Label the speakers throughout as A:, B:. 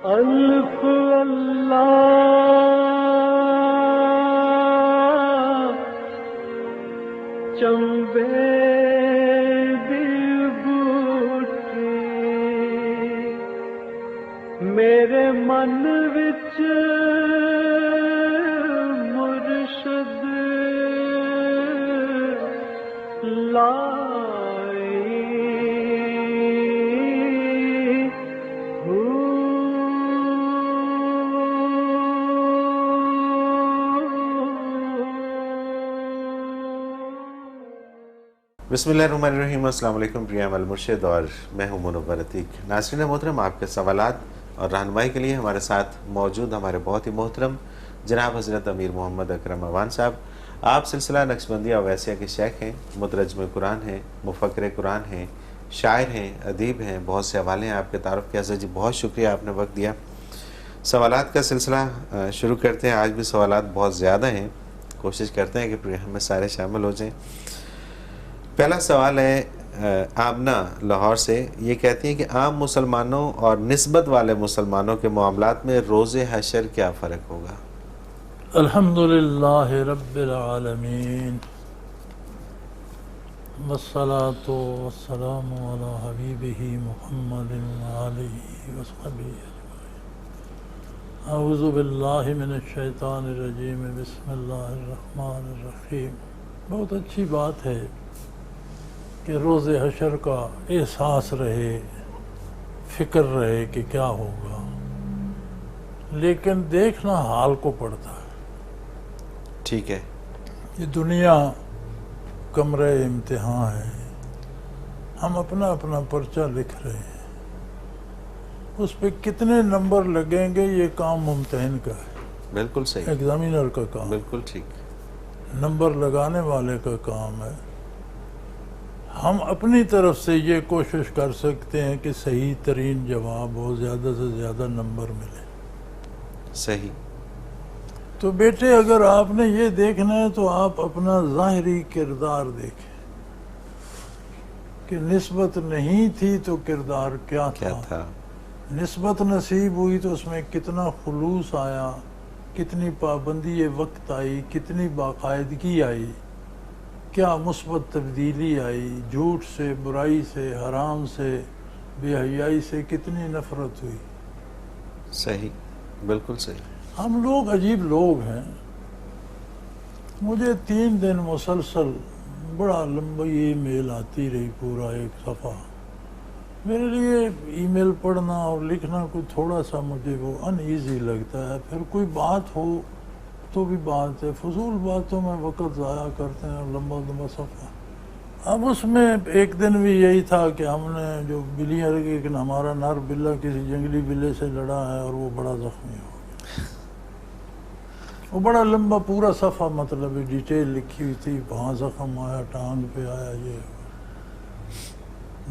A: الف اللہ چمبے دی بوٹی میرے من وچ مرشد لائی
B: بسم اللہ الرحمن الرحیم۔ السلام علیکم پریام المرشد، اور میں ہوں منور عتیق۔ ناظرین محترم، آپ کے سوالات اور رہنمائی کے لیے ہمارے ساتھ موجود ہمارے بہت ہی محترم جناب حضرت امیر محمد اکرم اوان صاحب۔ آپ سلسلہ نقشبندیہ اویسیہ کے شیخ ہیں، مترجم قرآن ہیں، مفکر قرآن ہیں، شاعر ہیں، ادیب ہیں، بہت سے حوالے ہیں آپ کے تعارف کے۔ حضرت جی بہت شکریہ، آپ نے وقت دیا۔ سوالات کا سلسلہ شروع کرتے ہیں۔ آج بھی سوالات بہت زیادہ ہیں، کوشش کرتے ہیں کہ پروگرام میں سارے شامل ہو جائیں۔ پہلا سوال ہے آمنہ لاہور سے، یہ کہتی ہیں کہ عام مسلمانوں اور نسبت والے مسلمانوں کے معاملات میں روز حشر کیا فرق ہوگا؟
C: الحمدللہ رب العالمین والصلاة والسلام علی حبیبہ محمد وآلہ وصحبہ اجمعین۔ اعوذ باللہ من الشیطان الرجیم، بسم اللہ الرحمن الرحیم۔ بہت اچھی بات ہے کہ روز حشر کا احساس رہے، فکر رہے کہ کیا ہوگا، لیکن دیکھنا حال کو پڑتا ہے۔
B: ٹھیک ہے،
C: یہ دنیا کمرہ امتحان ہے، ہم اپنا اپنا پرچہ لکھ رہے ہیں، اس پہ کتنے نمبر لگیں گے یہ کام ممتحن کا ہے،
B: بالکل صحیح،
C: ایگزامینر کا کام،
B: بالکل ٹھیک،
C: نمبر لگانے والے کا کام ہے۔ ہم اپنی طرف سے یہ کوشش کر سکتے ہیں کہ صحیح ترین جواب ہو، زیادہ سے زیادہ نمبر ملے۔
B: صحیح۔
C: تو بیٹے اگر آپ نے یہ دیکھنا ہے تو آپ اپنا ظاہری کردار دیکھیں کہ نسبت نہیں تھی تو کردار کیا تھا، نسبت نصیب ہوئی تو اس میں کتنا خلوص آیا، کتنی پابندی وقت آئی، کتنی باقاعدگی آئی، کیا مثبت تبدیلی آئی، جھوٹ سے، برائی سے، حرام سے، بے حیائی سے کتنی نفرت ہوئی۔
B: صحیح، بالکل صحیح۔
C: ہم لوگ عجیب لوگ ہیں۔ مجھے 3 دن مسلسل بڑا لمبی ای میل آتی رہی، پورا ایک صفحہ۔ میرے لیے ای میل پڑھنا اور لکھنا کوئی تھوڑا سا مجھے وہ ان ایزی لگتا ہے، پھر کوئی بات ہو تو بھی بات ہے، فضول باتوں میں وقت ضائع کرتے ہیں، لمبا لمبا صفحہ۔ اب اس میں ایک دن بھی یہی تھا کہ ہم نے جو بلیاں رکھی، لیکن ہمارا نر بلہ کسی جنگلی بلے سے لڑا ہے اور وہ بڑا زخمی ہو گیا۔ وہ بڑا لمبا پورا صفحہ، مطلب ڈیٹیل لکھی ہوئی تھی، وہاں زخم آیا، ٹانگ پہ آیا، یہ۔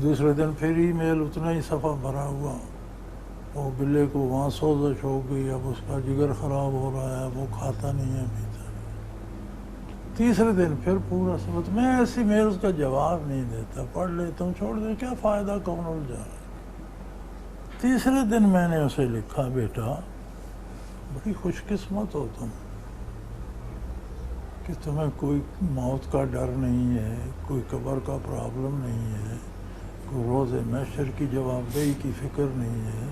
C: دوسرے دن پھر ای میل اتنا ہی صفحہ بھرا ہوا، وہ بلے کو وہاں سوزش ہو گئی، اب اس کا جگر خراب ہو رہا ہے، وہ کھاتا نہیں ہے پیتا۔ تیسرے دن پھر پورا سبت، میں ایسی میلز کا جواب نہیں دیتا، پڑھ لیتا ہوں، چھوڑ دے، کیا فائدہ، کون الجھا رہا ہے۔ تیسرے دن میں نے اسے لکھا، بیٹا بڑی خوش قسمت ہو تم کہ تمہیں کوئی موت کا ڈر نہیں ہے، کوئی قبر کا پرابلم نہیں ہے، کوئی روز محشر کی جواب دہی کی فکر نہیں ہے،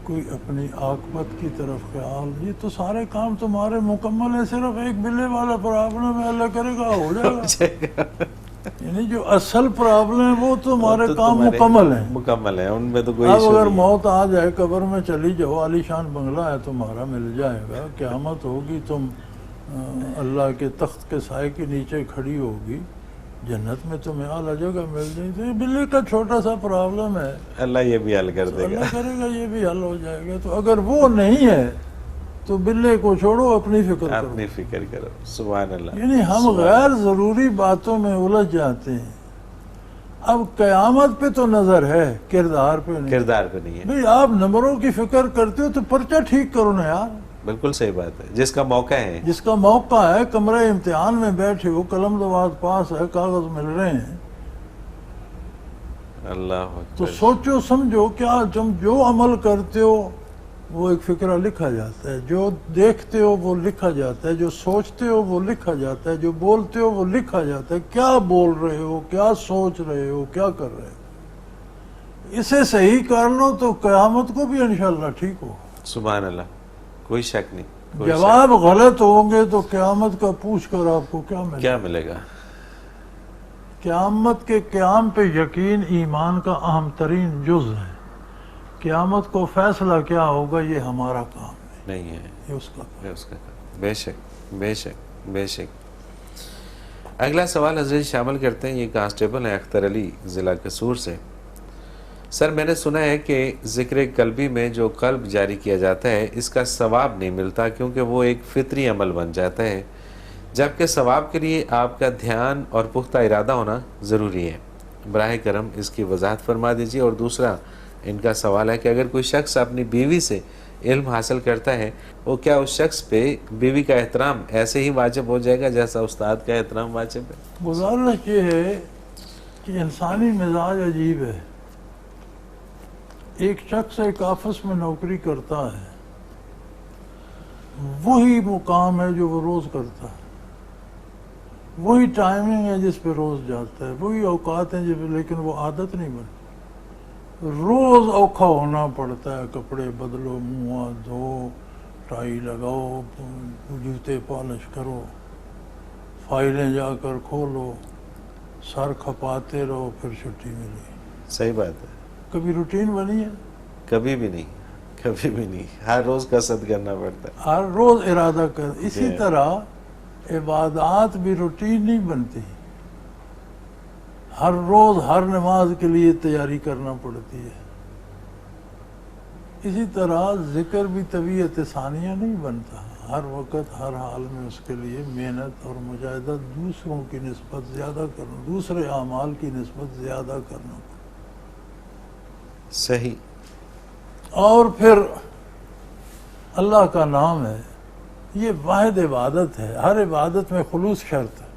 C: کوئی اپنی عاقبت کی طرف خیال، یہ تو سارے کام تمہارے مکمل ہیں، صرف ایک بلے والا پرابلم ہے، اللہ کرے گا ہو جائے گا۔ یعنی جو اصل پرابلم ہے وہ تمہارے کام مکمل ہیں،
B: ان میں تو کوئی
C: اب اگر موت آ جائے، قبر میں چلی جاؤ، عالی شان بنگلہ ہے تمہارا، مل جائے گا، قیامت ہوگی، تم اللہ کے تخت کے سائے کے نیچے کھڑی ہوگی، جنت میں تمہیں اعلیٰ جگہ مل جائے گی۔ یہ بلی کا چھوٹا سا پرابلم ہے،
B: اللہ یہ بھی حل کر دے گا،
C: اللہ کرے گا یہ بھی حل ہو جائے گا۔ تو اگر وہ نہیں ہے تو بلے کو چھوڑو، اپنی فکر کرو،
B: اپنی فکر کرو۔ سبحان اللہ۔
C: یعنی ہم غیر ضروری باتوں میں الجھ جاتے ہیں۔ اب قیامت پہ تو نظر ہے، کردار پہ نہیں،
B: کردار پہ نہیں ہے۔
C: بھئی آپ نمبروں کی فکر کرتے ہو تو پرچہ ٹھیک کرو نا یار،
B: بالکل صحیح بات ہے، جس کا موقع ہے،
C: جس کا موقع ہے، کمرہ امتحان میں بیٹھے ہو، قلم دوات پاس ہے، کاغذ مل رہے ہیں،
B: اللہ
C: تو
B: اکبر.
C: سوچو سمجھو کیا تم جو عمل کرتے ہو وہ ایک فکرہ لکھا جاتا ہے، جو دیکھتے ہو وہ لکھا جاتا ہے، جو سوچتے ہو وہ لکھا جاتا ہے، جو بولتے ہو وہ لکھا جاتا ہے. کیا بول رہے ہو، کیا سوچ رہے ہو، کیا کر رہے ہو، اسے صحیح کر لو تو قیامت کو بھی انشاءاللہ ٹھیک ہو.
B: سبحان اللہ. کوئی شک نہیں. کوئی شک.
C: جواب غلط ہوں گے تو قیامت کا پوچھ کر آپ کو کیا ملے
B: کیا
C: گا؟
B: ملے گا؟
C: قیامت کے قیام پہ یقین ایمان کا اہم ترین جز ہے. قیامت کو فیصلہ کیا ہوگا یہ ہمارا کام
B: نہیں ہے.
C: ہے، یہ اس کا کام.
B: یہ اس کا کام. بے شک بے شک بے شک. اگلا سوال حضرت شامل کرتے ہیں. یہ کانسٹیبل ہیں اختر علی، ضلع قصور سے. سر میں نے سنا ہے کہ ذکر قلبی میں جو قلب جاری کیا جاتا ہے اس کا ثواب نہیں ملتا کیونکہ وہ ایک فطری عمل بن جاتا ہے، جبکہ ثواب کے لیے آپ کا دھیان اور پختہ ارادہ ہونا ضروری ہے. براہ کرم اس کی وضاحت فرما دیجیے. اور دوسرا ان کا سوال ہے کہ اگر کوئی شخص اپنی بیوی سے علم حاصل کرتا ہے وہ کیا اس شخص پہ بیوی کا احترام ایسے ہی واجب ہو جائے گا جیسا استاد کا احترام واجب ہے؟
C: گزارش یہ ہے کہ انسانی مزاج عجیب ہے. ایک شخص ایک آفس میں نوکری کرتا ہے، وہی وہ کام ہے جو وہ روز کرتا ہے، وہی ٹائمنگ ہے جس پہ روز جاتا ہے، وہی اوقات ہیں جس پہ، لیکن وہ عادت نہیں بنتی. روز اوکھا ہونا پڑتا ہے، کپڑے بدلو، منہ ہاتھ دھو، ٹائی لگاؤ، جوتے پالش کرو، فائلیں جا کر کھولو، سر کھپاتے رہو، پھر چھٹی ملی.
B: صحیح بات ہے.
C: کبھی روٹین بنی ہے؟
B: کبھی بھی نہیں. کبھی بھی نہیں. ہر روز قصد کرنا پڑتا ہے.
C: ہر روز ارادہ کر. اسی
B: جی.
C: طرح عبادات بھی روٹین نہیں بنتی. ہر روز ہر نماز کے لیے تیاری کرنا پڑتی ہے. اسی طرح ذکر بھی طبیعت ثانیہ نہیں بنتا. ہر وقت ہر حال میں اس کے لیے محنت اور مجاہدہ دوسروں کی نسبت زیادہ کرنا، دوسرے اعمال کی نسبت زیادہ کرنا.
B: صحیح.
C: اور پھر اللہ کا نام ہے، یہ واحد عبادت ہے. ہر عبادت میں خلوص شرط ہے.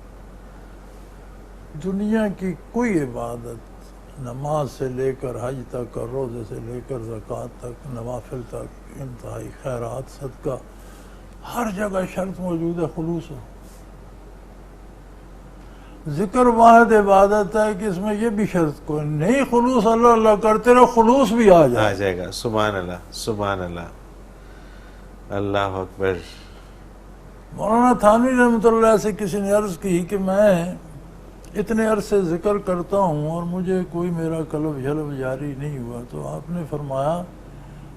C: دنیا کی کوئی عبادت، نماز سے لے کر حج تک اور روزے سے لے کر زکوٰۃ تک، نوافل تک، انتہائی خیرات، صدقہ، ہر جگہ شرط موجود ہے خلوص ہو. ذکر واحد عبادت ہے کہ اس میں یہ بھی شرط کوئی نہیں، خلوص اللہ اللہ کرتے رہو، خلوص بھی آ جائے.
B: جائے گا. سبحان اللہ. سبحان اللہ. اللہ اکبر.
C: مولانا تھانوی رحمۃ اللہ سے کسی نے عرض کی کہ میں اتنے عرصے ذکر کرتا ہوں اور مجھے کوئی میرا قلب جلب جاری نہیں ہوا. تو آپ نے فرمایا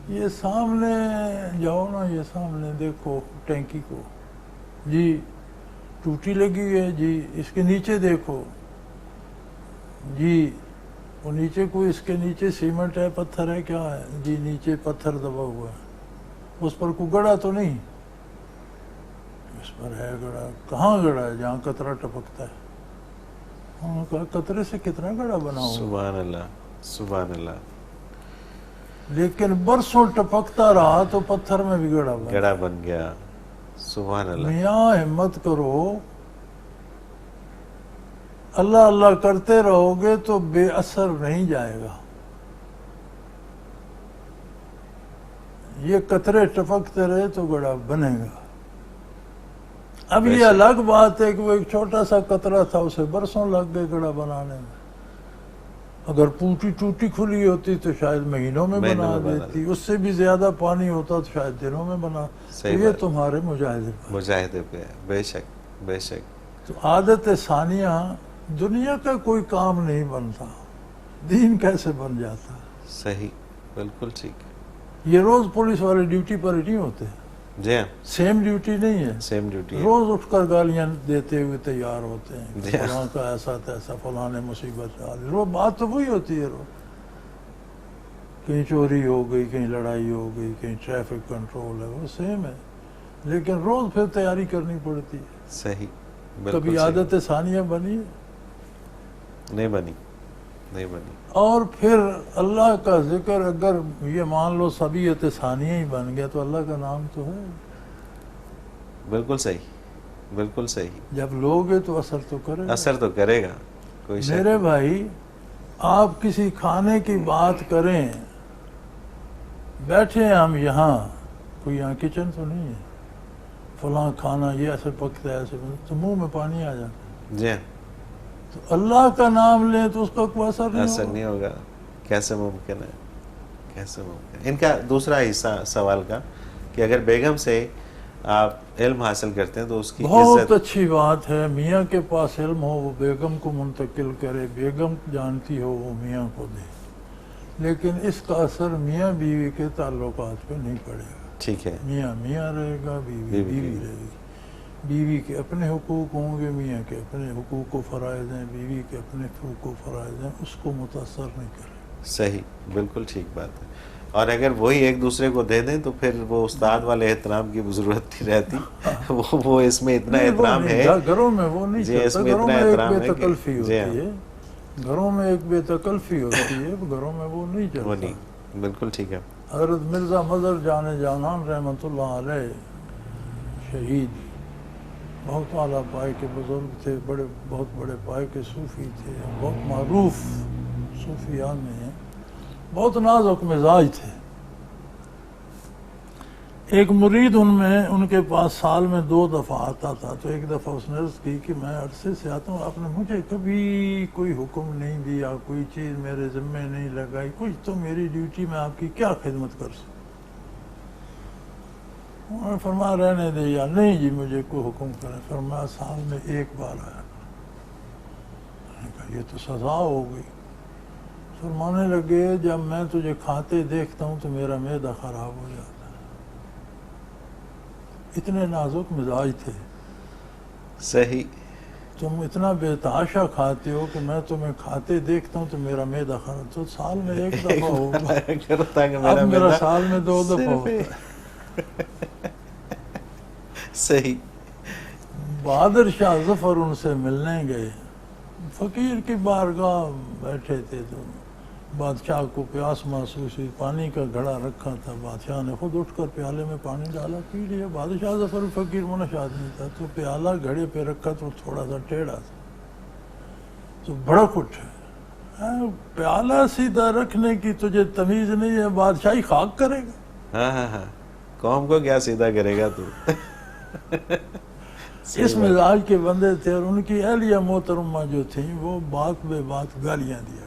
C: یہ سامنے جاؤ نا، یہ سامنے دیکھو ٹینکی کو، جی ٹوٹی لگی ہے، جی اس کے نیچے دیکھو، جی وہ نیچے کوئی، اس کے نیچے سیمنٹ ہے، پتھر ہے، کیا ہے، جی نیچے پتھر دبا ہوا ہے، اس پر کوئی گڑا تو نہیں؟ اس پر ہے گڑا. کہاں گڑا ہے؟ جہاں قطرہ ٹپکتا ہے. انہوں نے کہا قطرے سے کتنا گڑا بنا ہوا؟
B: سبحان اللہ. سبحان اللہ.
C: لیکن برسوں ٹپکتا رہا تو پتھر میں بھی گڑا بنا.
B: گڑا بن گیا. سبحان اللہ.
C: میاں ہمت کرو، اللہ اللہ کرتے رہو گے تو بے اثر نہیں جائے گا. یہ قطرے ٹپکتے رہے تو گڑا بنے گا. اب یہ الگ بات ہے کہ وہ ایک چھوٹا سا قطرہ تھا، اسے برسوں لگ گئے گڑا بنانے میں. اگر ٹوٹی کھلی ہوتی تو شاید مہینوں میں بنا دیتی، اس سے بھی زیادہ پانی ہوتا تو شاید دنوں میں بنا. تو یہ تمہارے
B: مجاہدے پہ. بے شک بے شک.
C: تو عادت ثانیہ، دنیا کا کوئی کام نہیں بنتا، دین کیسے بن جاتا؟
B: صحیح. بالکل ٹھیک.
C: یہ روز پولیس والے ڈیوٹی پر ہی نہیں ہوتے.
B: جی ہاں.
C: سیم ڈیوٹی نہیں ہے.
B: Same duty.
C: روز اٹھ کر گالیاں دیتے ہوئے تیار ہوتے ہیں، فلاں کا ایسا تیسا، فلاں نے مصیبت ڈالی. روز بات تو وہی ہوتی ہے. روز کہیں چوری ہو گئی، کہیں لڑائی ہو گئی، کہیں ٹریفک کنٹرول ہے، وہ سیم ہے. لیکن روز پھر تیاری کرنی پڑتی ہے.
B: صحیح.
C: کبھی عادت ثانیہ بنی؟
B: نہیں بنی. نہیں بنی.
C: اور پھر اللہ کا ذکر اگر یہ مان لو طبیعت ثانیہ ہی بن گیا تو اللہ کا نام تو ہے.
B: بالکل صحیح. بالکل صحیح.
C: جب لوگے تو اثر تو کرے گا.
B: اثر تو کرے گا. کوئی شک.
C: میرے بھائی آپ کسی کھانے کی بات کریں، بیٹھے ہیں ہم یہاں، کوئی یہاں کچن تو نہیں ہے، فلاں کھانا یہ ایسے پکتا ہے ایسے پکتا ہے، تو منہ میں پانی آ جاتا ہے۔
B: جی
C: تو اللہ کا نام لیں تو اس کا کوئی اثر
B: ایسا
C: نہیں
B: نہیں
C: ہوگا۔
B: ہوگا، کیسے ممکن ہے، کیسے ممکن ہے۔ ان کا دوسرا حصہ سوال کا کہ اگر بیگم سے آپ علم حاصل کرتے ہیں تو اس کی
C: بہت
B: عزت،
C: اچھی بات ہے، میاں کے پاس علم ہو وہ بیگم کو منتقل کرے، بیگم جانتی ہو وہ میاں کو دے، لیکن اس کا اثر میاں بیوی کے تعلقات پہ نہیں پڑے گا۔
B: ٹھیک ہے،
C: میاں میاں رہے گا، بیوی بیوی رہے گی۔ بیوی کے اپنے حقوق ہوں گے، میاں کے اپنے حقوق و فرائض ہیں، بیوی کے اپنے حقوق و فرائض ہیں، اس کو متاثر نہیں کرے۔
B: صحیح، بالکل ٹھیک بات ہے۔ اور اگر وہی ایک دوسرے کو دے دیں تو پھر وہ استاد والے احترام کی ضرورت نہیں رہتی، وہ اس میں اتنا
C: نہیں، وہ
B: احترام
C: نہیں،
B: ہے،
C: گھروں میں وہ نہیں
B: جی اس
C: چلتا،
B: میں
C: گھروں
B: اتنا
C: میں ایک
B: احترام
C: بے
B: ہے کہ
C: تکلفی
B: جی
C: ہوتی
B: ہاں،
C: ہے، گھروں میں ایک بے تکلفی ہوتی ہے، گھروں میں وہ نہیں
B: وہ
C: چلتا۔
B: نہیں، بالکل ٹھیک ہے۔
C: حضرت مرزا مظہر جان جانان رحمۃ اللہ علیہ، شہید، بہت اعلیٰ پائے کے بزرگ تھے، بہت بڑے پائے کے صوفی تھے، بہت معروف صوفیاء میں ہیں، بہت نازک مزاج تھے۔ ایک مرید ان کے پاس سال میں 2 دفعہ آتا تھا، تو ایک دفعہ اس نے عرض کی کہ میں عرصے سے آتا ہوں، آپ نے مجھے کبھی کوئی حکم نہیں دیا، کوئی چیز میرے ذمے نہیں لگائی، کچھ تو میری ڈیوٹی میں آپ کی کیا خدمت کر سکوں؟ انہوں نے فرمایا رہنے دے یا نہیں جی مجھے کوئی حکم کرے۔ فرمایا سال میں 1 بار آیا۔ میں نے کہا یہ تو سزا ہو گئی۔ فرمانے لگے جب میں تجھے کھاتے دیکھتا ہوں تو میرا معدہ خراب ہو جاتا ہے۔ اتنے نازک مزاج تھے۔
B: صحیح،
C: تم اتنا بے تحاشا کھاتے ہو کہ میں تمہیں کھاتے دیکھتا ہوں تو میرا معدہ خراب، تو سال میں 1 دفعہ ہوگا، اب میرا سال میں 2 دفعہ ہوتا ہے۔
B: صحیح،
C: بہادر شاہ ظفر ان سے ملنے گئے، فقیر کی بارگاہ بیٹھے تھے، تو بادشاہ کو پیاس محسوس ہوئی، پانی کا گھڑا رکھا تھا، بادشاہ نے خود اٹھ کر پیالے میں پانی ڈالا، پی لیا۔ بادشاہ ظفر فقیر منش آدمی تھا، تو پیالہ گھڑے پہ رکھا تو تھوڑا سا ٹیڑھا تھا، تو بھڑک اٹھا، پیالہ سیدھا رکھنے کی تجھے تمیز نہیں ہے، بادشاہی خاک کرے گا؟
B: ہاں ہاں ہاں، قوم کو کیا سیدھا کرے گا تو۔
C: اس مزاج کے بندے تھے، اور ان کی اہلیہ محترمہ جو تھیں وہ بات بے بات گالیاں دیا کرتی۔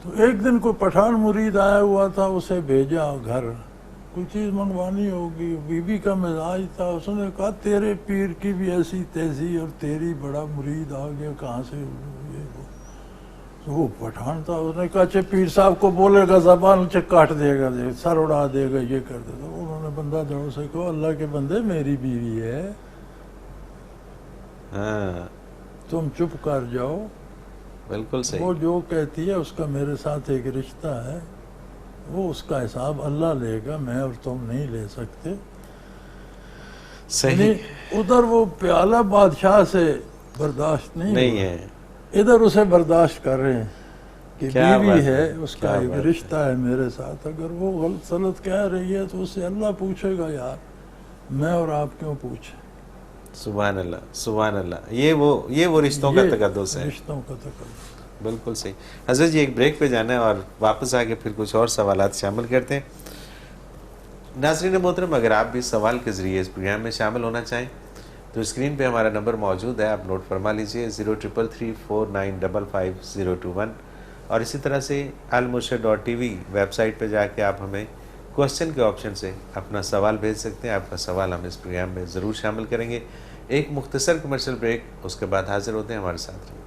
C: تو ایک دن کوئی پٹھان مرید آیا ہوا تھا، اسے بھیجا گھر، کوئی چیز منگوانی ہوگی، بی بی کا مزاج تھا، اس نے کہا تیرے پیر کی بھی ایسی تیزی اور تیری بڑا مرید آ گیا، کہاں سے یہ وہ؟ تو وہ پٹھان تھا، اس نے کہا اچھا پیر صاحب کو بولے گا زبان کاٹ دے گا، سر اڑا دے گا، یہ کر دے گا۔ انہوں نے بندہ دڑوں سے کہا اللہ کے بندے میری بیوی ہے،
B: ہاں
C: تم چپ کر جاؤ،
B: بالکل صحیح،
C: وہ جو کہتی ہے اس کا میرے ساتھ ایک رشتہ ہے، وہ اس کا حساب اللہ لے گا، میں اور تم نہیں لے سکتے۔
B: صحیح
C: ادھر وہ پیالہ بادشاہ سے برداشت نہیں
B: ہے،
C: ادھر اسے برداشت کر رہے ہیں کہ
B: کیا
C: بیوی
B: بات
C: ہے،
B: ہے،
C: اس کا
B: کیا
C: ایک
B: بات
C: رشتہ ہے میرے ساتھ، اگر وہ غلط سلط کہہ رہی ہے تو اس سے اللہ پوچھے گا یار میں اور آپ کیوں پوچھیں۔
B: سبحان اللہ سبحان اللہ، یہ وہ رشتوں کا تقدس ہے،
C: رشتوں کا تقدس۔
B: بالکل صحیح۔ حضرت جی ایک بریک پہ جانا ہے اور واپس آ کے پھر کچھ اور سوالات شامل کرتے ہیں۔ ناظرین محترم، اگر آپ بھی سوال کے ذریعے اس پروگرام میں شامل ہونا چاہیں تو اسکرین پہ ہمارا نمبر موجود ہے، آپ نوٹ فرما لیجئے 033349555021، اور اسی طرح سے almurshid.tv ویب سائٹ پہ جا کے آپ ہمیں کوسچن کے آپشن سے اپنا سوال بھیج سکتے ہیں۔ آپ کا سوال ہم اس پروگرام میں ضرور شامل کریں گے۔ ایک مختصر کمرشل بریک، اس کے بعد حاضر ہوتے ہیں، ہمارے ساتھ رہیں۔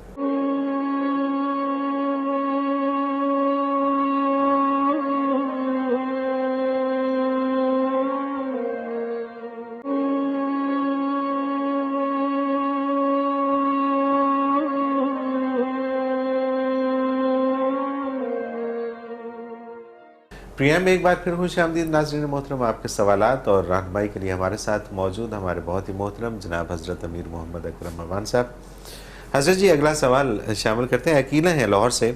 B: پروگرام میں ایک بار پھر خوش آمدید ناظرین محترم، آپ کے سوالات اور رہنمائی کے لیے ہمارے ساتھ موجود ہمارے بہت ہی محترم جناب حضرت امیر محمد اکرم مروان صاحب۔ حضرت جی اگلا سوال شامل کرتے ہیں، عقیلہ ہیں لاہور سے،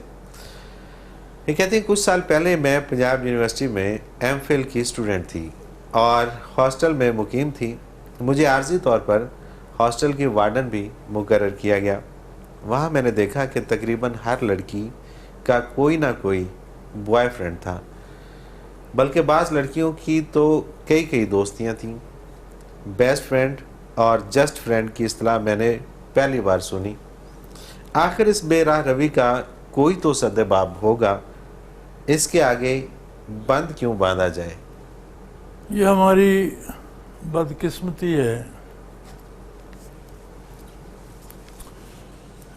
B: یہ کہتے ہیں کچھ سال پہلے میں پنجاب یونیورسٹی میں ایم فل کی اسٹوڈنٹ تھی اور ہاسٹل میں مقیم تھی، مجھے عارضی طور پر ہاسٹل کی وارڈن بھی مقرر کیا گیا، وہاں میں نے دیکھا کہ تقریباً ہر لڑکی کا کوئی نہ کوئی بوائے فرینڈ تھا، بلکہ بعض لڑکیوں کی تو کئی دوستیاں تھیں۔ بیسٹ فرینڈ اور جسٹ فرینڈ کی اصطلاح میں نے پہلی بار سنی۔ آخر اس بے راہ روی کا کوئی تو سد باب ہوگا، اس کے آگے بند کیوں باندھا جائے؟
C: یہ ہماری بدقسمتی ہے۔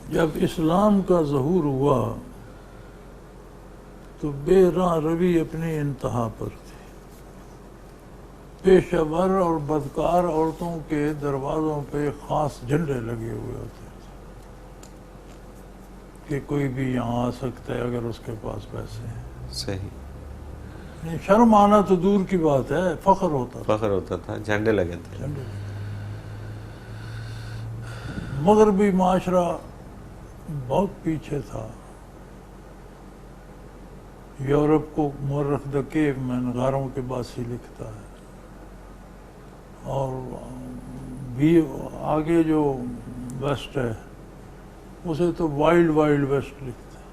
C: جب اسلام کا ظہور ہوا تو بے راہ روی اپنی انتہا پر تھی۔ پیشہ ور اور بدکار عورتوں کے دروازوں پہ خاص جھنڈے لگے ہوئے ہوتے تھے کہ کوئی بھی یہاں آ سکتا ہے اگر اس کے پاس پیسے ہیں۔
B: صحیح،
C: شرم آنا تو دور کی بات ہے، فخر ہوتا
B: تھا، جھنڈے لگے تھے۔
C: مغربی معاشرہ بہت پیچھے تھا۔ یورپ کو مورخ دا کیو مین، غاروں کے باسی لکھتا ہے، اور بھی آگے جو ویسٹ ہے اسے تو وائلڈ ویسٹ لکھتا ہے۔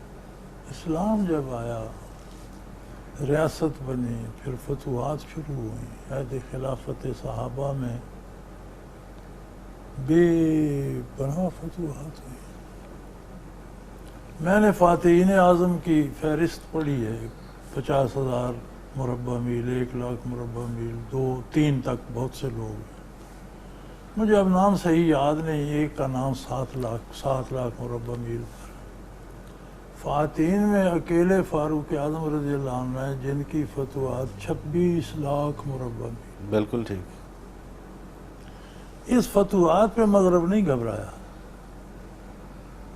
C: اسلام جب آیا، ریاست بنی، پھر فتوحات شروع ہوئیں، عہد خلافت صحابہ میں بے پناہ فتوحات ہوئی۔ میں نے فاتحین اعظم کی فہرست پڑھی ہے، 50,000 مربع میل، 1,00,000 مربع میل، 2-3 تک بہت سے لوگ ہیں۔ مجھے اب نام صحیح یاد نہیں، ایک کا نام 7 لاکھ مربع میل پر۔ فاتحین میں اکیلے فاروق اعظم رضی اللہ عنہ ہیں جن کی فتوحات 26 لاکھ مربع میل۔
B: بالکل ٹھیک۔
C: اس فتوحات پہ مغرب نہیں گھبرایا۔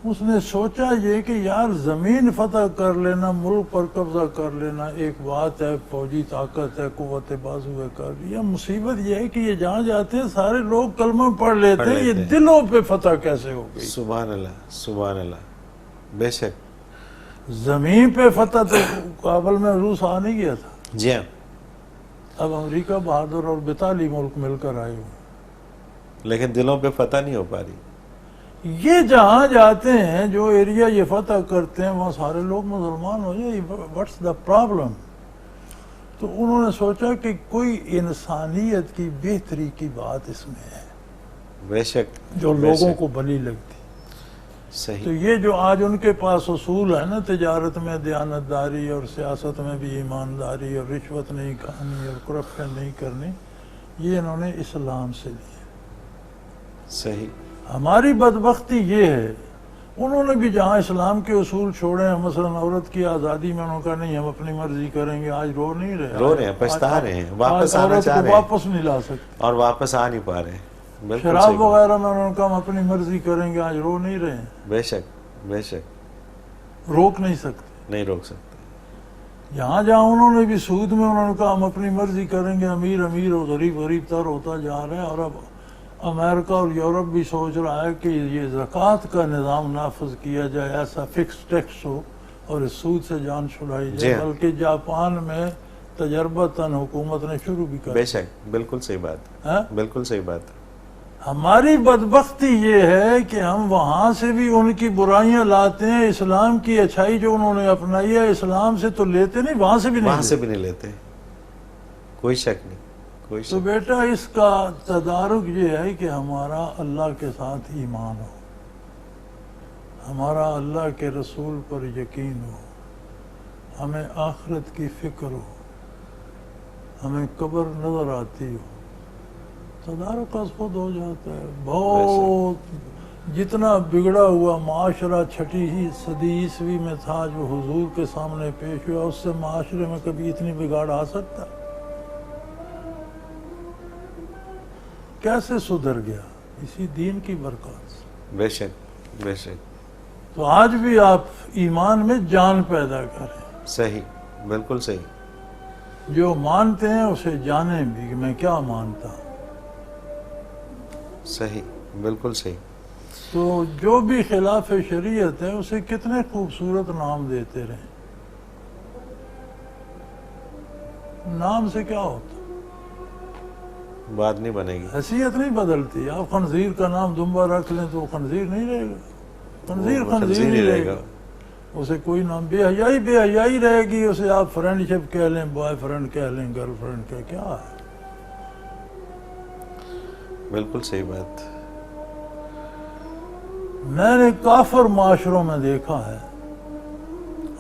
C: اس نے سوچا یہ کہ یار زمین فتح کر لینا، ملک پر قبضہ کر لینا ایک بات ہے، فوجی طاقت ہے، قوت بازو ہے، کر لیا۔ مصیبت یہ ہے کہ یہ جہاں جاتے ہیں سارے لوگ کلمہ پڑھ لیتے ہیں، یہ دلوں پہ فتح کیسے ہو گئی؟
B: سبحان اللہ، سبحان اللہ، بے شک۔
C: زمین پہ فتح تو کابل میں روس آ نہیں گیا تھا،
B: جی ہاں،
C: اب امریکہ بہادر اور 42 ملک مل کر آئے ہوئے،
B: لیکن دلوں پہ فتح نہیں ہو پا رہی۔
C: یہ جہاں جاتے ہیں، جو ایریا یہ فتح کرتے ہیں، وہاں سارے لوگ مسلمان ہو جائے، واٹس دا پرابلم؟ تو انہوں نے سوچا کہ کوئی انسانیت کی بہتری کی بات اس میں ہے
B: بے شک،
C: جو لوگوں کو بھلی لگتی۔
B: صحیح۔
C: تو یہ جو آج ان کے پاس اصول ہے نا، تجارت میں دیانتداری اور سیاست میں بھی ایمانداری اور رشوت نہیں کھانی اور کرپشن نہیں کرنی، یہ انہوں نے اسلام سے لیا۔
B: صحیح۔
C: ہماری بدبختی یہ ہے، انہوں نے بھی جہاں اسلام کے اصول چھوڑے ہیں، مثلا عورت کی آزادی میں انہوں نے کہا نہیں ہم اپنی مرضی کریں گے، آج رو نہیں رہے،
B: رو رہے ہیں، پچھتا رہے ہیں، واپس آنا
C: عورت
B: چاہ
C: کو
B: رہے ہیں
C: واپس نہیں لا سکتے۔
B: اور واپس آ نہیں پا رہے ہیں۔ بالکل صحیح
C: شراب
B: بات۔
C: وغیرہ میں انہوں نے کہا ہم اپنی مرضی کریں گے، آج رو نہیں رہے ہیں،
B: بے شک، بے شک،
C: روک نہیں سکتے۔
B: نہیں روک سکتے۔
C: جہاں جہاں انہوں نے بھی سود میں انہوں نے کہا ہم اپنی مرضی کریں گے، امیر امیر اور غریب غریب تر ہوتا جا رہا ہے۔ اور اب امریکہ اور یورپ بھی سوچ رہا ہے کہ یہ زکوٰۃ کا نظام نافذ کیا جائے، ایسا فکس ٹیکس ہو اور اس سود سے جان چھڑائی جائے۔ بلکہ جاپان میں تجربتاً حکومت نے شروع بھی کر
B: بے شک، بالکل صحیح بات ہے، بالکل صحیح بات ہے۔
C: ہماری بدبختی یہ ہے کہ ہم وہاں سے بھی ان کی برائیاں لاتے ہیں، اسلام کی اچھائی جو انہوں نے اپنائی ہے اسلام سے تو لیتے نہیں، وہاں سے بھی نہیں
B: وہاں سے
C: لیتے۔
B: بھی نہیں لیتے، کوئی شک نہیں، کوئی
C: تو
B: شک۔
C: بیٹا اس کا تدارک یہ ہے کہ ہمارا اللہ کے ساتھ ایمان ہو، ہمارا اللہ کے رسول پر یقین ہو، ہمیں آخرت کی فکر ہو، ہمیں قبر نظر آتی ہو، تدارک از خود ہو جاتا ہے۔ بہت جتنا بگڑا ہوا معاشرہ 6 صدی عیسوی میں تھا جو حضور کے سامنے پیش ہوا، اس سے معاشرے میں کبھی اتنی بگاڑ آ سکتا؟ کیسے سدھر گیا؟ اسی دین کی برکات سے۔
B: بے شک، بے شک۔
C: تو آج بھی آپ ایمان میں جان پیدا کریں،
B: صحیح، بالکل صحیح۔
C: جو مانتے ہیں اسے جانیں بھی کہ میں کیا مانتا ہوں۔
B: صحیح، بالکل صحیح۔
C: تو جو بھی خلاف شریعت ہے اسے کتنے خوبصورت نام دیتے رہیں، نام سے کیا ہوتا؟
B: بات نہیں بنے گی۔
C: حیثیت نہیں بدلتی۔ آپ خنزیر کا نام دمبا رکھ لیں تو وہ خنزیر نہیں رہے گا، خنزیر
B: وہ
C: خنزیر ہی رہے گا، اسے کوئی نام بے حیائی رہے گی، اسے آپ فرینڈ شپ کہہ لیں، بوائے فرینڈ کہہ لیں، گرل فرینڈ کہہ، کیا ہے؟
B: بالکل صحیح بات.
C: میں نے کافر معاشروں میں دیکھا ہے.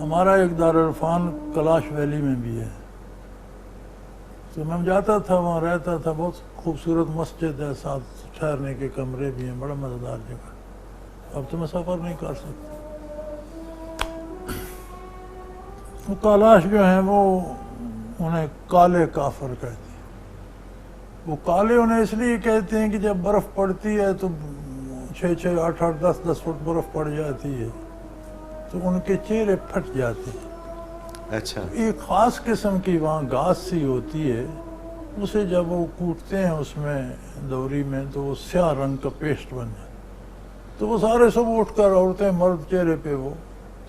C: ہمارا ایک دارالعرفان کلاش ویلی میں بھی ہے، تو میں جاتا تھا، وہاں رہتا تھا. بہت خوبصورت مسجد ہے، ساتھ ٹھہرنے کے کمرے بھی ہیں، بڑا مزیدار جگہ. اب تو میں سفر نہیں کر سکتا. وہ کلاش جو ہیں وہ انہیں کالے کافر کہتے ہیں. وہ کالے انہیں اس لیے کہتے ہیں کہ جب برف پڑتی ہے تو 6 8 10 فٹ برف پڑ جاتی ہے تو ان کے چہرے پھٹ جاتے ہیں.
B: اچھا.
C: ایک خاص قسم کی وہاں گھاس سی ہوتی ہے، اسے جب وہ کوٹتے ہیں اس میں دوری میں تو وہ سیاہ رنگ کا پیسٹ بن جاتا. تو وہ سارے سب اٹھ کر عورتیں مرد چہرے پہ وہ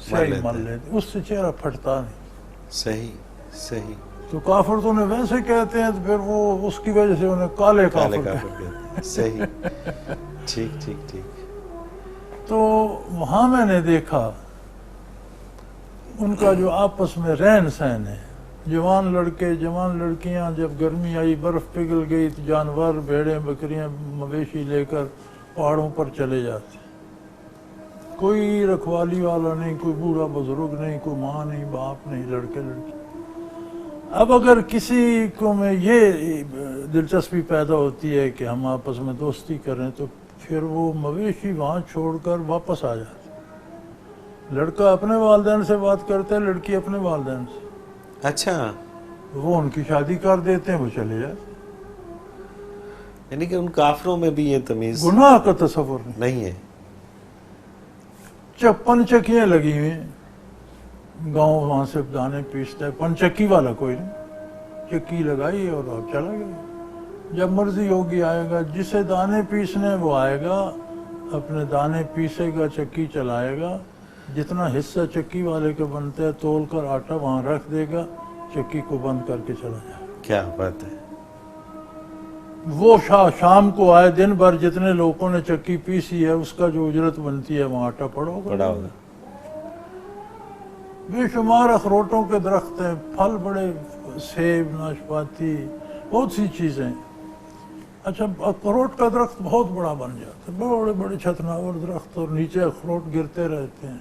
C: سیاہی مل لیتے، اس سے چہرہ پھٹتا نہیں.
B: صحیح.
C: تو کافر تو انہیں ویسے کہتے ہیں، تو پھر وہ اس کی وجہ سے انہیں کالے کافر
B: کہتے ہیں. صحیح. ٹھیک.
C: تو وہاں میں نے دیکھا ان کا جو آپس میں رہن سہن ہے. جوان لڑکے جوان لڑکیاں، جب گرمی آئی برف پگھل گئی تو جانور بھیڑیں بکریاں مویشی لے کر پہاڑوں پر چلے جاتے. کوئی رکھوالی والا نہیں، کوئی بوڑھا بزرگ نہیں، کوئی ماں نہیں، باپ نہیں، لڑکے لڑکی. اب اگر کسی کو میں یہ دلچسپی پیدا ہوتی ہے کہ ہم آپس میں دوستی کریں تو پھر وہ مویشی وہاں چھوڑ کر واپس آ جاتے. لڑکا اپنے والدین سے بات کرتا ہے، لڑکی اپنے والدین سے.
B: اچھا.
C: وہ ان کی شادی کر دیتے ہیں، وہ چلے جاتے.
B: یعنی کہ ان کافروں میں بھی یہ تمیز
C: گناہ کا تصور
B: نہیں ہے.
C: پن چکیاں لگی ہوئی ہیں گاؤں، وہاں سے دانے پیستا ہے. پن چکی والا کوئی نہیں، چکی لگائی اور اب چلا گیا. جب مرضی ہوگی آئے گا، جسے دانے پیسنے وہ آئے گا، اپنے دانے پیسے گا، چکی چلائے گا. جتنا حصہ چکی والے کا بنتا ہے تول کر آٹا وہاں رکھ دے گا، چکی کو بند کر کے چلا جائے گا.
B: کیا بات ہے.
C: وہ شام کو آئے، دن بھر جتنے لوگوں نے چکی پیسی ہے اس کا جو اجرت بنتی ہے وہاں آٹا پڑا ہوگا. بے شمار اخروٹوں کے درخت ہیں، پھل بڑے، سیب، ناشپاتی، بہت سی چیزیں. اچھا، اخروٹ کا درخت بہت بڑا بن جاتا ہے، بڑے بڑے چھتناور درخت، اور نیچے اخروٹ گرتے رہتے ہیں.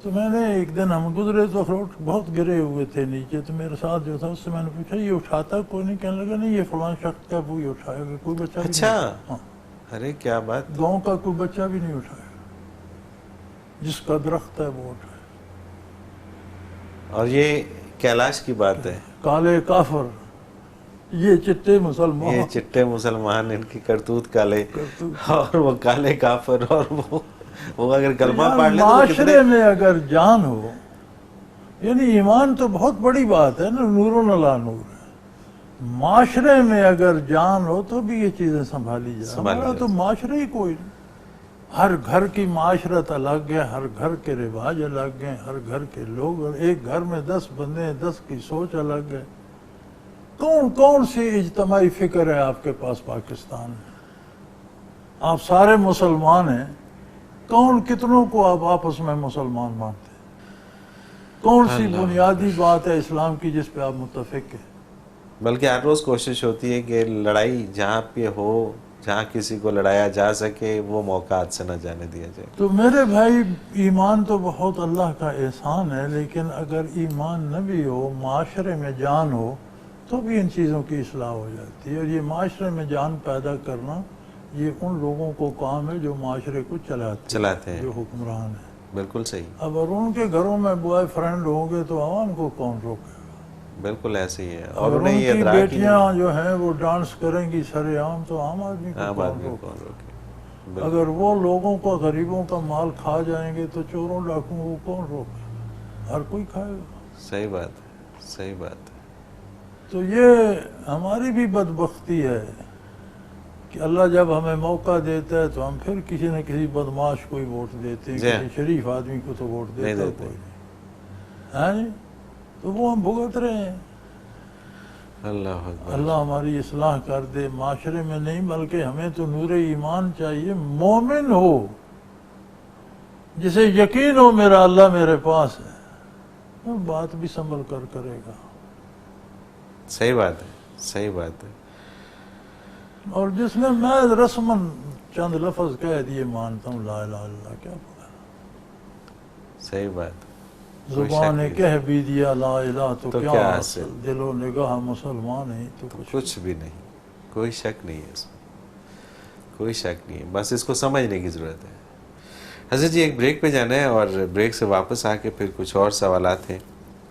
C: تو میں نے ایک دن ہم گزرے تو اخروٹ بہت گرے ہوئے تھے نیچے. تو میرے ساتھ جو تھا اس سے میں نے پوچھا یہ اٹھاتا کوئی نہیں؟ کہنے لگا نہیں، یہ فلاں شخص کا وہی اٹھائے گا، کوئی بچہ بھی
B: اچھا.
C: نہیں. ہاں،
B: ارے کیا بات.
C: گاؤں کا کوئی بچہ بھی نہیں اٹھائے گا، جس کا درخت ہے وہ اٹھائے.
B: اور یہ کیلاش کی بات ہے.
C: کالے کافر، یہ چٹے مسلمان،
B: یہ چٹے مسلمان، ان کی کرتوت کالے، اور وہ کالے کافر. اور وہ اگر کلمہ پڑھ لے تو
C: معاشرے میں اگر جان ہو، یعنی ایمان تو بہت بڑی بات ہے نا، نور علی نور ہے. معاشرے میں اگر جان ہو تو بھی یہ چیزیں سنبھالی جائے. ہمارا تو معاشرے ہی کوئی نہیں. ہر گھر کی معاشرت الگ ہے، ہر گھر کے رواج الگ ہیں، ہر گھر کے لوگ، ایک گھر میں 10 بندے ہیں، 10 کی سوچ الگ ہے. کون سی اجتماعی فکر ہے آپ کے پاس پاکستان میں؟ آپ سارے مسلمان ہیں، کتنوں کو آپ آپس میں مسلمان مانتے ہیں؟ کون سی بنیادی بات ہے اسلام کی جس پہ آپ متفق ہیں؟
B: بلکہ ہر روز کوشش ہوتی ہے کہ لڑائی جہاں پہ ہو، جہاں کسی کو لڑایا جا سکے، وہ موقعات سے نہ جانے دیا جائے.
C: تو میرے بھائی، ایمان تو بہت اللہ کا احسان ہے، لیکن اگر ایمان نہ بھی ہو، معاشرے میں جان ہو تو بھی ان چیزوں کی اصلاح ہو جاتی ہے. اور یہ معاشرے میں جان پیدا کرنا یہ ان لوگوں کو کام ہے جو معاشرے کو چلاتے ہیں، جو حکمران ہیں.
B: بالکل صحیح.
C: اب اگر ان کے گھروں میں بوائے فرینڈ ہوں گے تو عوام کو کون روکے گا؟
B: بالکل ایسے ہی ہے. اور
C: اگر
B: انہیں
C: ان
B: یہ
C: کی
B: ادراک
C: بیٹیاں جو ہیں وہ ڈانس کریں گی سر عام تو عام آدمی کو کون روکے؟ اگر وہ لوگوں کو، غریبوں کا مال کھا جائیں گے تو چوروں ڈاکوں کو کون روکے؟ ہر کوئی کھائے گا.
B: صحیح بات ہے، صحیح بات ہے.
C: تو یہ ہماری بھی بدبختی ہے کہ اللہ جب ہمیں موقع دیتا ہے تو ہم پھر کسی نہ کسی بدماش کو ہی ووٹ دیتے ہیں. کسی شریف آدمی کو تو ووٹ دیتا کوئی نہیں. ہاں جی، تو وہ ہم بھگت رہے ہیں.
B: اللہ اکبر.
C: اللہ ہماری اصلاح کر دے. معاشرے میں نہیں بلکہ ہمیں تو نور ایمان چاہیے. مومن ہو جسے یقین ہو میرا اللہ میرے پاس ہے وہ بات بھی سنبھل کر کرے گا.
B: صحیح بات ہے، صحیح بات ہے.
C: اور جس نے میں رسمن چند لفظ کہہ دیے مانتا ہوں لا الہ الا اللہ، کیا پڑا
B: صحیح بات.
C: زبان نے کہہ بھی دیا لا الہ تو
B: تو
C: کیا
B: کیا
C: حاصل،
B: حاصل؟
C: دل و نگاہ مسلمان ہے تو
B: کچھ بھی نہیں، کوئی شک نہیں ہے اس میں، کوئی شک نہیں ہے، بس اس کو سمجھنے کی ضرورت ہے. حضرت جی ایک بریک پہ جانا ہے اور بریک سے واپس آ کے پھر کچھ اور سوالات ہیں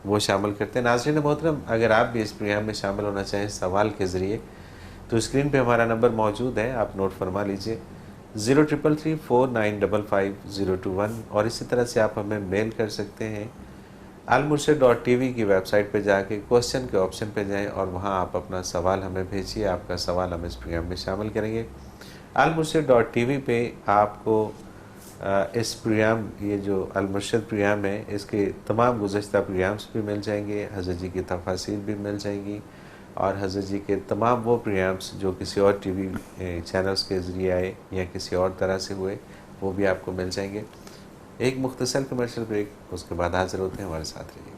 B: وہ شامل کرتے ہیں. ناظرین محترم، اگر آپ بھی اس پروگرام میں شامل ہونا چاہیں سوال کے ذریعے تو اسکرین پہ ہمارا نمبر موجود ہے، آپ نوٹ فرما لیجئے 0333455021، اور اسی طرح سے آپ ہمیں میل کر سکتے ہیں almurshid.tv کی ویب سائٹ پہ جا کے کوسچن کے آپشن پہ جائیں اور وہاں آپ اپنا سوال ہمیں بھیجیے. آپ کا سوال ہم اس پروگرام میں شامل کریں گے. almurshid.tv پہ آپ کو اس پروگرام، یہ جو المرشد پروگرام ہے، اس کے تمام گزشتہ پروگرامز بھی مل جائیں گے، حضرت جی کی تفاسیر بھی مل جائیں گی، اور حضرت جی کے تمام وہ پروگرامز جو کسی اور ٹی وی چینلز کے ذریعے آئے یا کسی اور طرح سے ہوئے وہ بھی آپ کو مل جائیں گے. ایک مختصر کمرشل بریک، اس کے بعد حاضر ہوتے ہیں، ہمارے ساتھ رہیے.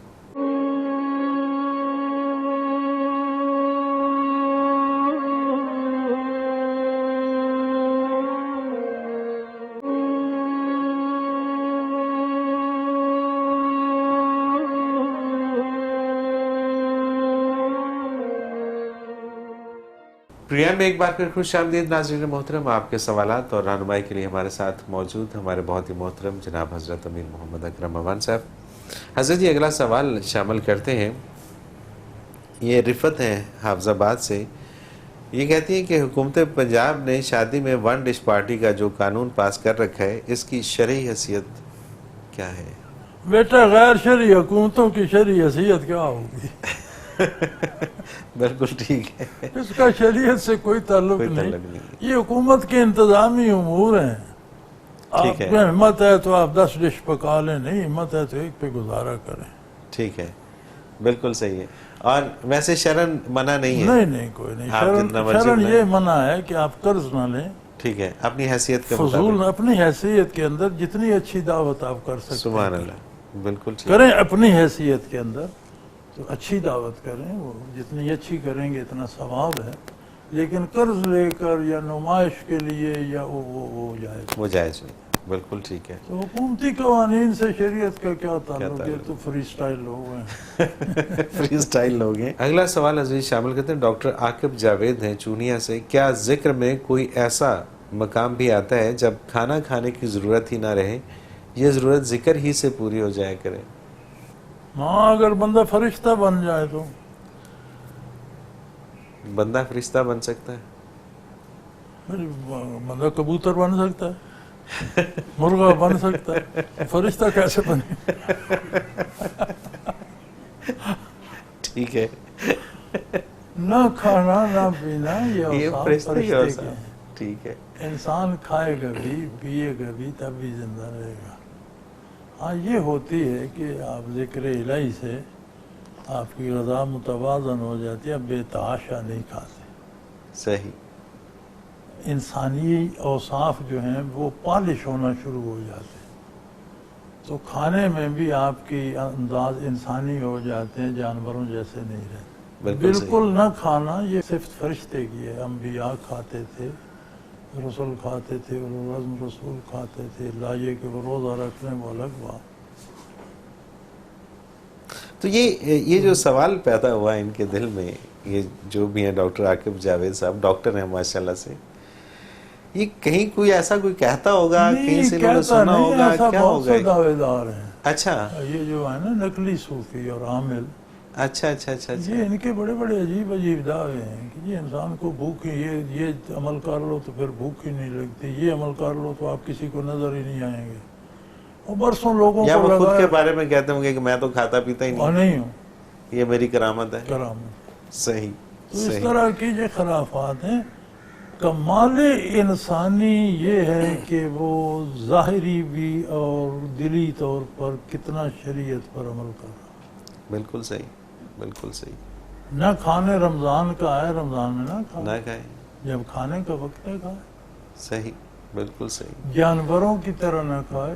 B: پروگرام میں ایک بار پھر خوش آمدید ناظرین محترم. آپ کے سوالات اور رہنمائی کے لیے ہمارے ساتھ موجود ہمارے بہت ہی محترم جناب حضرت امیر محمد اکرم امان صاحب. حضرت جی اگلا سوال شامل کرتے ہیں. یہ رفت ہیں حافظ آباد سے، یہ کہتی ہیں کہ حکومت پنجاب نے شادی میں ون ڈش پارٹی کا جو قانون پاس کر رکھا ہے اس کی شرعی حیثیت کیا ہے؟
C: بیٹا غیر شرعی حکومتوں کی شرعی حیثیت کیا ہوگی؟
B: بالکل ٹھیک ہے،
C: اس کا شریعت سے کوئی تعلق نہیں. یہ حکومت کے انتظامی امور ہیں. آپ کو ہمت ہے تو آپ 10 ڈش پکا لیں، نہیں ہمت ہے تو ایک پہ گزارا کریں.
B: ٹھیک ہے، بالکل صحیح ہے. اور ویسے شرن منع نہیں ہے؟
C: نہیں کوئی نہیں. شرن یہ منع ہے کہ آپ قرض نہ لیں.
B: ٹھیک ہے، اپنی حیثیت کے
C: فضول اپنی حیثیت کے اندر جتنی اچھی دعوت آپ کر سکتے ہیں
B: سبحان اللہ، بالکل ٹھیک
C: کریں. اپنی حیثیت کے اندر تو اچھی دعوت کریں، وہ جتنی اچھی کریں گے اتنا ثواب ہے. لیکن قرض لے کر یا نمائش کے لیے یا وہ جائز،
B: وہ جائز نہیں. بالکل ٹھیک ہے.
C: تو حکومتی قوانین سے شریعت کا کیا تعلق ہے؟ تو فری سٹائل لوگ ہیں.
B: فری سٹائل لوگ ہیں. اگلا سوال عزیز شامل کرتے ہیں. ڈاکٹر عاقب جاوید ہیں چونیا سے. کیا ذکر میں کوئی ایسا مقام بھی آتا ہے جب کھانا کھانے کی ضرورت ہی نہ رہے، یہ ضرورت ذکر ہی سے پوری ہو جایا کرے؟
C: ہاں، اگر بندہ فرشتہ بن جائے تو.
B: بندہ فرشتہ بن سکتا ہے؟
C: بندہ کبوتر بن سکتا ہے، مرغا بن سکتا ہے، فرشتہ کیسے بنے؟
B: ٹھیک ہے.
C: نہ کھانا نہ پینا یہ
B: فرشتے
C: کے ہیں.
B: ٹھیک ہے.
C: انسان کھائے گا بھی پیے گا بھی تب بھی زندہ رہے گا. ہاں یہ ہوتی ہے کہ آپ ذکر الہی سے آپ کی غذا متوازن ہو جاتی ہے، بے تحاشا نہیں کھاتے.
B: صحیح.
C: انسانی اوصاف جو ہیں وہ پالش ہونا شروع ہو جاتے ہیں، تو کھانے میں بھی آپ کی انداز انسانی ہو جاتے ہیں، جانوروں جیسے نہیں رہتے. بالکل نہ کھانا یہ صرف فرشتے کی ہے. انبیاء کھاتے تھے، رسول کھاتے تھے، رسول کھاتے تھے. لائے کہ وہ روزہ رکھنے وہ الگ بات.
B: تو یہ جو سوال پیدا ہوا ان کے دل میں، یہ جو بھی ہیں ڈاکٹر عاقب جاوید صاحب ڈاکٹر ہیں ماشاءاللہ سے، یہ کہیں کوئی ایسا کوئی کہتا ہوگا، کہیں سے انہوں نے سنا ہوگا، کیا ہوگا؟
C: بہت سے دعوے دار ہیں.
B: اچھا،
C: یہ جو ہے نا نقلی صوفی اور عامل،
B: اچھا اچھا اچھا
C: یہ ان کے بڑے بڑے عجیب عجیب دعوے ہیں کہ یہ انسان کو بھوک ہی، یہ عمل کر لو تو پھر بھوک ہی نہیں لگتی، یہ عمل کر لو تو آپ کسی کو نظر ہی نہیں آئیں گے. اور برسوں لوگوں
B: یا
C: کو
B: وہ خود کے بارے میں کہتے ہوں گے کہ میں تو کھاتا پیتا ہی
C: نہیں ہوں،
B: یہ میری کرامت ہے.
C: کرامت.
B: صحیح.
C: تو اس طرح کی یہ خرافات ہیں. کمال انسانی یہ ہے کہ وہ ظاہری بھی اور دلی طور پر کتنا شریعت پر عمل کر رہا ہے.
B: بالکل صحیح، بالکل صحیح.
C: نہ کھانے رمضان کا ہے، رمضان میں نہ
B: کھائے،
C: جب کھانے کا وقت ہے کھائے.
B: صحیح، بالکل صحیح.
C: جانوروں کی طرح نہ کھائے،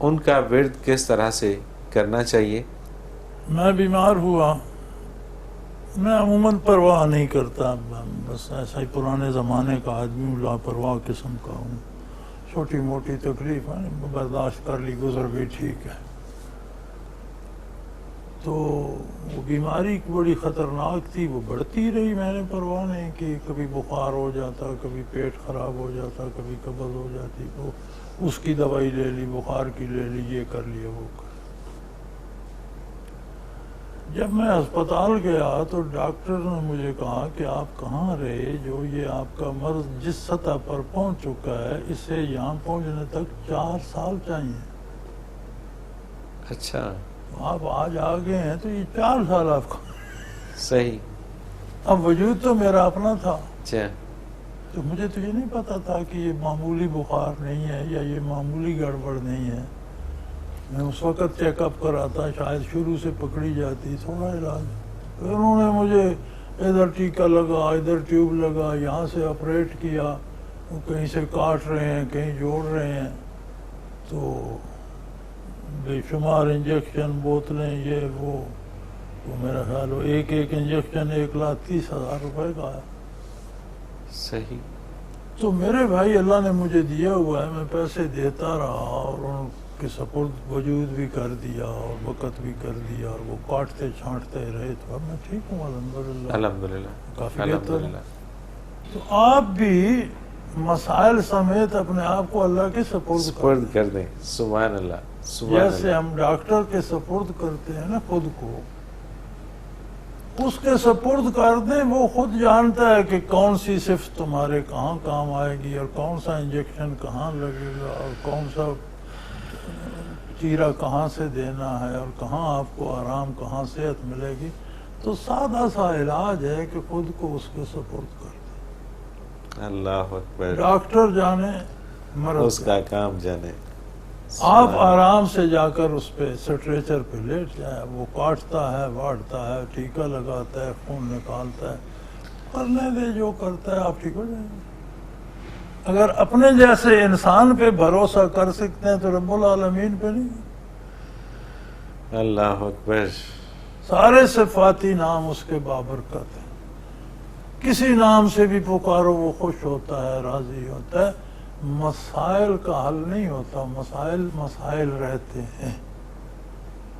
B: ان کا ورد کس طرح سے کرنا چاہیے؟
C: میں بیمار ہوا، میں عموماً پرواہ نہیں کرتا، بس ایسا ہی پرانے زمانے کا آدمی ہوں، لاپرواہ قسم کا ہوں، چھوٹی موٹی تکلیف ہے برداشت کر لی، گزر گئی، ٹھیک ہے۔ تو وہ بیماری بڑی خطرناک تھی، وہ بڑھتی رہی، میں نے پرواہ نہیں کی، کبھی بخار ہو جاتا، کبھی پیٹ خراب ہو جاتا، کبھی قبض ہو جاتی، تو اس کی دوائی لے لی، بخار کی لے لی، یہ کر لیا وہ کر۔ جب میں اسپتال گیا تو ڈاکٹر نے مجھے کہا کہ آپ کہاں رہے، جو یہ آپ کا مرض جس سطح پر پہنچ چکا ہے اسے یہاں پہنچنے تک 4 سال چاہیے۔
B: اچھا،
C: آپ آج آ گئے ہیں تو یہ 4 سال آپ کا۔
B: صحیح۔
C: اب وجود تو میرا اپنا تھا،
B: اچھا،
C: تو مجھے تو یہ نہیں پتا تھا کہ یہ معمولی بخار نہیں ہے یا یہ معمولی گڑبڑ نہیں ہے۔ میں اس وقت چیک اپ کراتا، شاید شروع سے پکڑی جاتی، تھوڑا علاج۔ پھر انہوں نے مجھے ادھر ٹیکا لگا، ادھر ٹیوب لگا، یہاں سے آپریٹ کیا، وہ کہیں سے کاٹ رہے ہیں، کہیں جوڑ رہے ہیں، تو بے شمار انجیکشن، بوتلیں، یہ وہ، تو میرا خیال ہو ایک انجیکشن 1,30,000 روپے کا ہے۔
B: صحیح۔
C: تو میرے بھائی اللہ نے مجھے دیا ہوا ہے، میں پیسے دیتا رہا اور ان کے سپرد وجود بھی کر دیا اور وقت بھی کر دیا، اور وہ کاٹتے چھانٹتے رہے، تو اب میں ٹھیک ہوں الحمدللہ،
B: الحمدللہ،
C: کافی بہتر ہوں۔
B: الحمدللہ۔
C: تو آپ بھی مسائل سمیت اپنے آپ کو اللہ کے سپرد
B: سپرد کر دیں، سبحان اللہ، سبحان
C: جیسے
B: اللہ۔
C: ہم ڈاکٹر کے سپرد کرتے ہیں نا خود کو، اس کے سپرد کر دیں، وہ خود جانتا ہے کہ کون سی صفت تمہارے کہاں کام آئے گی، اور کون سا انجیکشن کہاں لگے گا، اور کون سا چیرا کہاں سے دینا ہے، اور کہاں آپ کو آرام، کہاں صحت ملے گی۔ تو سادہ سا علاج ہے کہ خود کو اس کے سپرد کر دیں۔
B: اللہ اکبر،
C: ڈاکٹر جانے، مرض
B: اس کا کام جانے۔
C: آپ آرام سے جا کر اس پہ سٹریچر پہ لیٹ جائیں، وہ کاٹتا ہے، واڑتا ہے، ٹیکا لگاتا ہے، خون نکالتا ہے، کرنے دے جو کرتا ہے، آپ ٹھیک ہو جائیں گے۔ اگر اپنے جیسے انسان پہ بھروسہ کر سکتے ہیں تو رب العالمین پہ نہیں۔
B: اللہ اکبر۔
C: سارے صفاتی نام اس کے بابرکت ہیں، کسی نام سے بھی پکارو وہ خوش ہوتا ہے، راضی ہوتا ہے۔ مسائل کا حل نہیں ہوتا، مسائل رہتے ہیں۔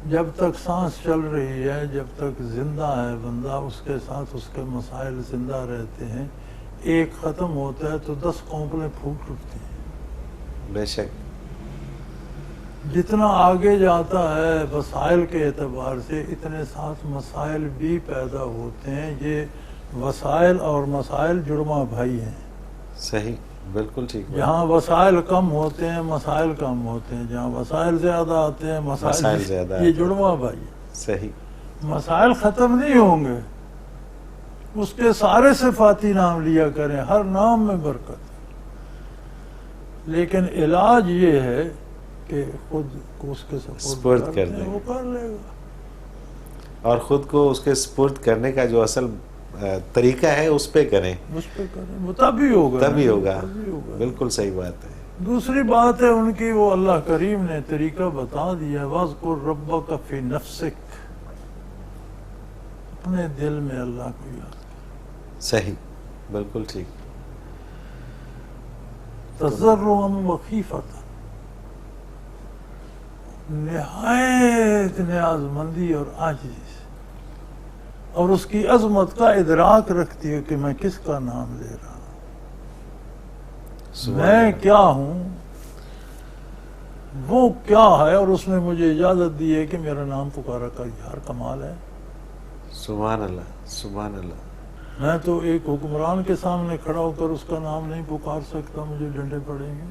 C: جب تک سانس چل رہی ہے، جب تک زندہ ہے بندہ، اس کے ساتھ اس کے مسائل زندہ رہتے ہیں۔ ایک ختم ہوتا ہے تو 10 کونپلیں پھوٹ اٹھتی ہیں۔
B: بے شک۔
C: جتنا آگے جاتا ہے وسائل کے اعتبار سے، اتنے ساتھ مسائل بھی پیدا ہوتے ہیں۔ یہ وسائل اور مسائل جڑواں بھائی ہیں۔
B: صحیح، بالکل ٹھیک۔
C: جہاں وسائل کم ہوتے ہیں مسائل کم ہوتے ہیں، جہاں وسائل زیادہ آتے ہیں مسائل
B: زیادہ،
C: یہ جڑواں بھائی ہیں۔
B: صحیح۔
C: مسائل ختم نہیں ہوں گے، اس کے سارے صفاتی نام لیا کریں، ہر نام میں برکت ہے، لیکن علاج یہ ہے کہ خود کو اس کے
B: سپرد کر
C: دیں،
B: دیں،
C: وہ کر لے گا۔
B: اور خود کو اس کے سپرد کرنے کا جو اصل طریقہ ہے اس پہ کریں،
C: اس پہ کریں، وہ تبھی ہوگا،
B: تبھی ہوگا۔ بالکل صحیح بات ہے۔
C: دوسری بات ہے ان کی، وہ اللہ کریم نے طریقہ بتا دیا، وَاذْكُرْ رَبَّكَ فِي نَفْسِكَ، اپنے دل میں اللہ کو یاد کر۔
B: صحیح، بالکل ٹھیک۔
C: تضرعاً وخیفۃ، نہایت نیاز مندی اور عاجزی سے، اور اس کی عظمت کا ادراک رکھتی ہے کہ میں کس کا نام لے رہا ہوں، میں کیا ہوں، وہ کیا ہے، اور اس نے مجھے اجازت دی ہے کہ میرا نام پکارا کر، یار کمال ہے۔
B: سبحان اللہ، سبحان اللہ۔
C: میں تو ایک حکمران کے سامنے کھڑا ہو کر اس کا نام نہیں پکار سکتا، مجھے ڈنڈے پڑیں گے۔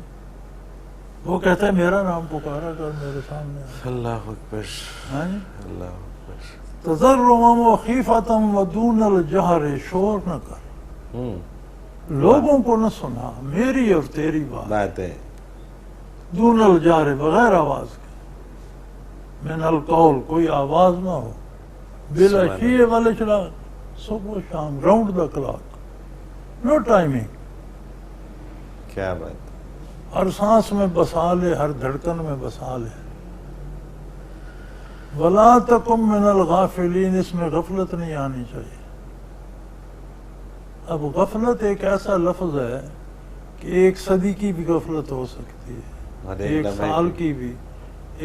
C: وہ کہتا ہے میرا نام پکارا کر میرے سامنے۔
B: اللہ اکبر،
C: ہیں
B: اللہ اکبر۔
C: تضرعاً وخیفۃ ودون الجہر، شور نہ کر، لوگوں کو نہ سنا، میری اور تیری بات
B: ہے،
C: دون الجہر، بغیر آواز کے، من القول، کوئی آواز نہ ہو، بالعشی والاشراق، صبح و شام، round the clock, no timing.
B: کیا بات۔
C: ہر سانس میں بسا لے، ہر دھڑکن میں بسا لے۔ وَلَا تَكُن مِّنَ الْغَافِلِينَ، اس میں غفلت نہیں آنی چاہیے۔ اب غفلت ایک ایسا لفظ ہے کہ ایک صدی کی بھی غفلت ہو سکتی ہے،
B: اور
C: ایک
B: لمحے
C: سال
B: کی
C: کی بھی،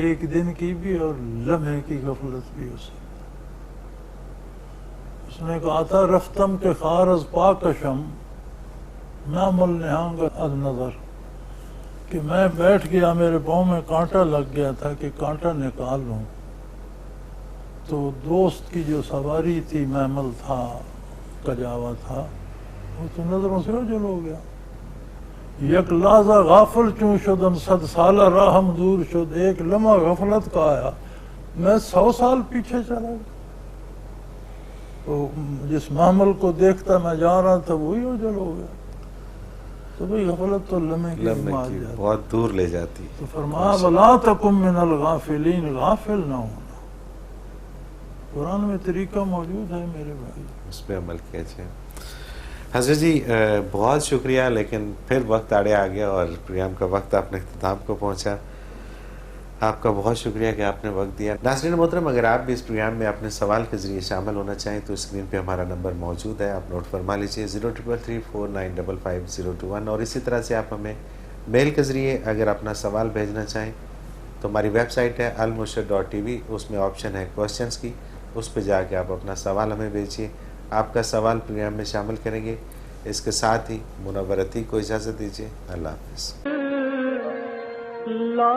C: ایک دن کی بھی، اور لمحے کی غفلت بھی ہو سکتی ہے۔ اس نے کہا تھا رفتم کے خار از پاکشم نام النہانگ از نظر، کہ میں بیٹھ گیا، میرے پاؤں میں کانٹا لگ گیا تھا کہ کانٹا نکال لوں، تو دوست کی جو سواری تھی، محمل تھا، کجاوا تھا، وہ تو نظروں سے اوجھل ہو گیا۔ یک لحظہ غافل چون شدن 100 سالہ راہم دور شد، ایک لمحہ غفلت کا آیا، میں 100 سال پیچھے چلا گیا۔ تو جس محمل کو دیکھتا میں جا رہا تھا وہی اوجھل ہو گیا۔ تو بھئی غفلت تو لمحے کی مار جاتی،
B: بہت دور لے جاتی۔
C: تو فرمایا وَلَا تَكُن مِّنَ الْغَافِلِينَ، غافل نہ ہونا۔ قرآن میں طریقہ موجود ہے میرے بھائی،
B: اس پہ عمل کیجئے۔ حضرت جی بہت شکریہ، لیکن پھر وقت آڑے آ گیا اور پروگرام کا وقت اپنے اختتام کو پہنچا۔ آپ کا بہت شکریہ کہ آپ نے وقت دیا۔ ناظرین محترم، اگر آپ بھی اس پروگرام میں اپنے سوال کے ذریعے شامل ہونا چاہیں تو اسکرین پہ ہمارا نمبر موجود ہے، آپ نوٹ فرما لیجئے 033349555021، اور اسی طرح سے آپ ہمیں میل کے ذریعے اگر اپنا سوال بھیجنا چاہیں تو ہماری ویب سائٹ ہے almurshid.tv، اس میں آپشن ہے کوسچنز کی، اس پہ جا کے آپ اپنا سوال ہمیں بھیجیے، آپ کا سوال پروگرام میں شامل کریں گے۔ اس کے ساتھ ہی منور عتیق کو اجازت دیجیے، اللہ حافظ۔
A: لا